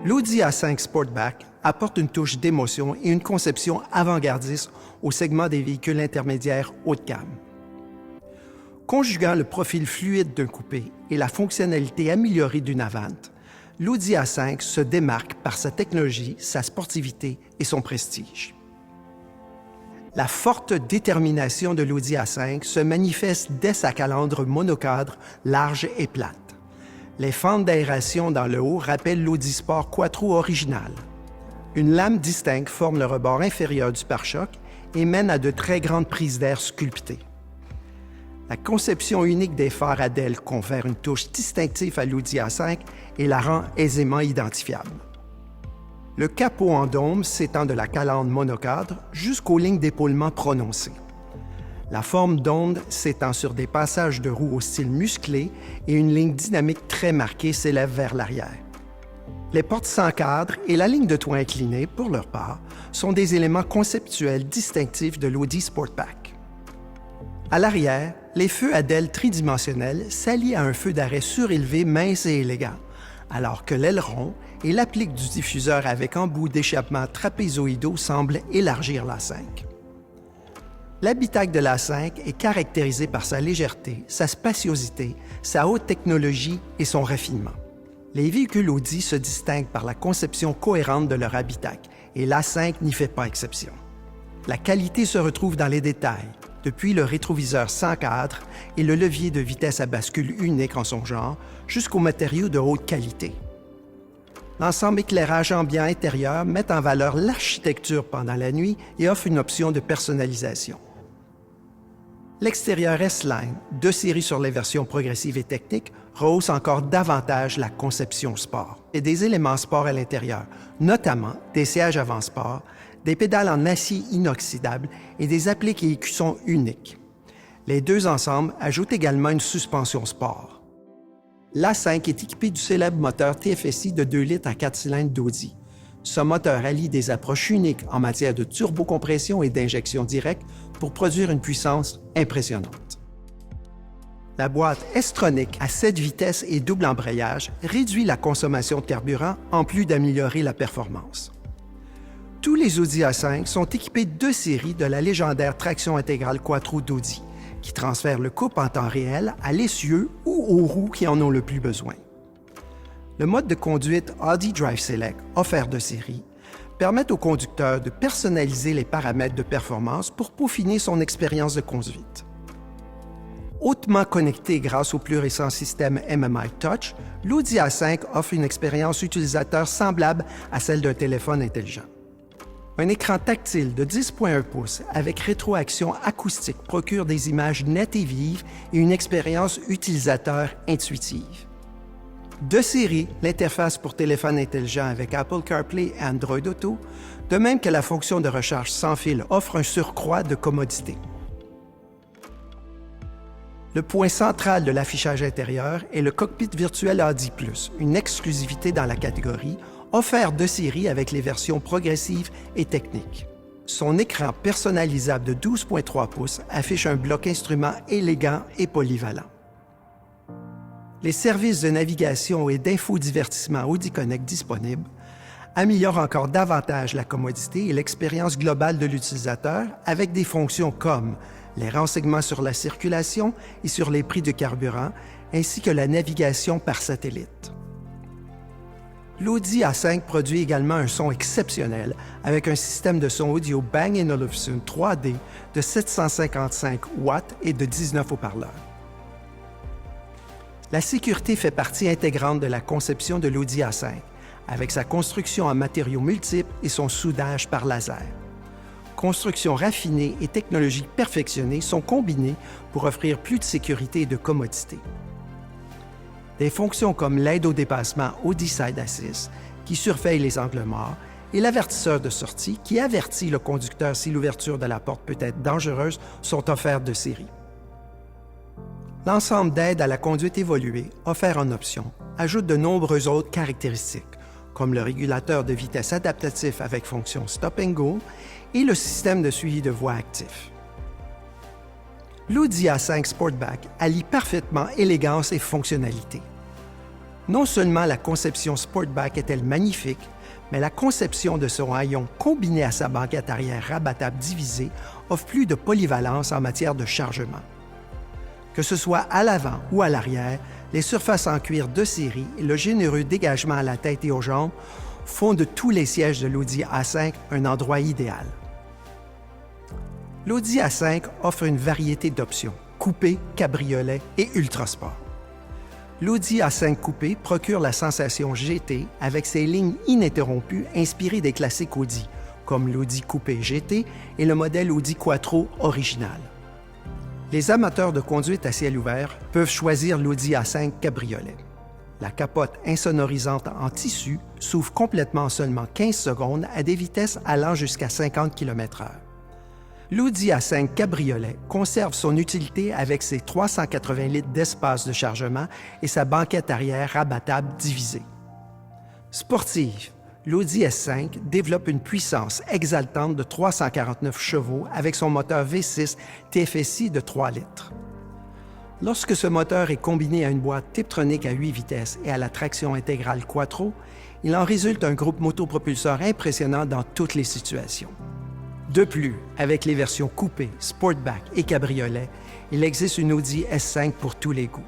L'Audi A5 Sportback apporte une touche d'émotion et une conception avant-gardiste au segment des véhicules intermédiaires haut de gamme. Conjuguant le profil fluide d'un coupé et la fonctionnalité améliorée d'une Avant, l'Audi A5 se démarque par sa technologie, sa sportivité et son prestige. La forte détermination de l'Audi A5 se manifeste dès sa calandre monocadre large et plate. Les fentes d'aération dans le haut rappellent l'Audi Sport Quattro original. Une lame distincte forme le rebord inférieur du pare-choc et mène à de très grandes prises d'air sculptées. La conception unique des phares à DEL confère une touche distinctive à l'Audi A5 et la rend aisément identifiable. Le capot en dôme s'étend de la calandre monocadre jusqu'aux lignes d'épaulement prononcées. La forme d'onde s'étend sur des passages de roues au style musclé et une ligne dynamique très marquée s'élève vers l'arrière. Les portes sans cadre et la ligne de toit inclinée, pour leur part, sont des éléments conceptuels distinctifs de l'Audi Sportback. À l'arrière, les feux à DEL tridimensionnels s'allient à un feu d'arrêt surélevé mince et élégant, alors que l'aileron et l'applique du diffuseur avec embout d'échappement trapézoïdaux semblent élargir l'A5. L'habitacle de l'A5 est caractérisé par sa légèreté, sa spaciosité, sa haute technologie et son raffinement. Les véhicules Audi se distinguent par la conception cohérente de leur habitacle et l'A5 n'y fait pas exception. La qualité se retrouve dans les détails, depuis le rétroviseur sans cadre et le levier de vitesse à bascule unique en son genre, jusqu'aux matériaux de haute qualité. L'ensemble éclairage ambiant intérieur met en valeur l'architecture pendant la nuit et offre une option de personnalisation. L'extérieur S-Line, de série sur les versions progressives et techniques, rehausse encore davantage la conception sport. Et des éléments sport à l'intérieur, notamment des sièges avant-sport, des pédales en acier inoxydable et des appliques et écussons uniques. Les deux ensembles ajoutent également une suspension sport. L'A5 est équipé du célèbre moteur TFSI de 2 litres à 4 cylindres d'Audi. Ce moteur allie des approches uniques en matière de turbocompression et d'injection directe pour produire une puissance impressionnante. La boîte S-Tronic à 7 vitesses et double embrayage réduit la consommation de carburant en plus d'améliorer la performance. Tous les Audi A5 sont équipés de série de la légendaire traction intégrale Quattro d'Audi, qui transfère le couple en temps réel à l'essieu ou aux roues qui en ont le plus besoin. Le mode de conduite Audi Drive Select, offert de série, permet au conducteur de personnaliser les paramètres de performance pour peaufiner son expérience de conduite. Hautement connecté grâce au plus récent système MMI Touch, l'Audi A5 offre une expérience utilisateur semblable à celle d'un téléphone intelligent. Un écran tactile de 10,1 pouces avec rétroaction acoustique procure des images nettes et vives et une expérience utilisateur intuitive. De série, l'interface pour téléphone intelligent avec Apple CarPlay et Android Auto, de même que la fonction de recharge sans fil offre un surcroît de commodité. Le point central de l'affichage intérieur est le cockpit virtuel Audi+, une exclusivité dans la catégorie, offert de série avec les versions progressives et techniques. Son écran personnalisable de 12,3 pouces affiche un bloc instrument élégant et polyvalent. Les services de navigation et d'infodivertissement Audi Connect disponibles améliorent encore davantage la commodité et l'expérience globale de l'utilisateur avec des fonctions comme les renseignements sur la circulation et sur les prix de carburant, ainsi que la navigation par satellite. L'Audi A5 produit également un son exceptionnel avec un système de son audio Bang & Olufsen 3D de 755 watts et de 19 haut-parleurs. La sécurité fait partie intégrante de la conception de l'Audi A5, avec sa construction en matériaux multiples et son soudage par laser. Construction raffinée et technologie perfectionnée sont combinées pour offrir plus de sécurité et de commodité. Des fonctions comme l'aide au dépassement Audi Side Assist, qui surveille les angles morts, et l'avertisseur de sortie, qui avertit le conducteur si l'ouverture de la porte peut être dangereuse, sont offerts de série. L'ensemble d'aides à la conduite évoluée, offert en option, ajoute de nombreuses autres caractéristiques, comme le régulateur de vitesse adaptatif avec fonction Stop and Go et le système de suivi de voie actif. L'Audi A5 Sportback allie parfaitement élégance et fonctionnalité. Non seulement la conception Sportback est-elle magnifique, mais la conception de son haillon combiné à sa banquette arrière rabattable divisée offre plus de polyvalence en matière de chargement. Que ce soit à l'avant ou à l'arrière, les surfaces en cuir de série et le généreux dégagement à la tête et aux jambes font de tous les sièges de l'Audi A5 un endroit idéal. L'Audi A5 offre une variété d'options, coupé, cabriolet et ultrasport. L'Audi A5 Coupé procure la sensation GT avec ses lignes ininterrompues inspirées des classiques Audi, comme l'Audi Coupé GT et le modèle Audi Quattro original. Les amateurs de conduite à ciel ouvert peuvent choisir l'Audi A5 Cabriolet. La capote insonorisante en tissu s'ouvre complètement en seulement 15 secondes à des vitesses allant jusqu'à 50 km/h. L'Audi A5 Cabriolet conserve son utilité avec ses 380 litres d'espace de chargement et sa banquette arrière rabattable divisée. Sportive, l'Audi S5 développe une puissance exaltante de 349 chevaux avec son moteur V6 TFSI de 3 litres. Lorsque ce moteur est combiné à une boîte Tiptronic à 8 vitesses et à la traction intégrale Quattro, il en résulte un groupe motopropulseur impressionnant dans toutes les situations. De plus, avec les versions coupé, Sportback et cabriolet, il existe une Audi S5 pour tous les goûts.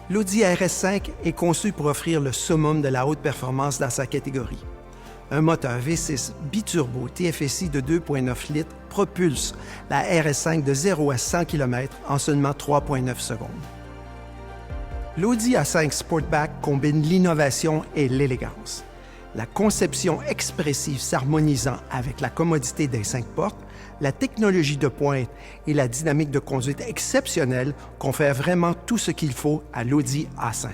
L'Audi RS5 est conçu pour offrir le summum de la haute performance dans sa catégorie. Un moteur V6 biturbo TFSI de 2,9 litres propulse la RS5 de 0 à 100 km en seulement 3,9 secondes. L'Audi A5 Sportback combine l'innovation et l'élégance. La conception expressive s'harmonisant avec la commodité des 5 portes, la technologie de pointe et la dynamique de conduite exceptionnelle confèrent vraiment tout ce qu'il faut à l'Audi A5.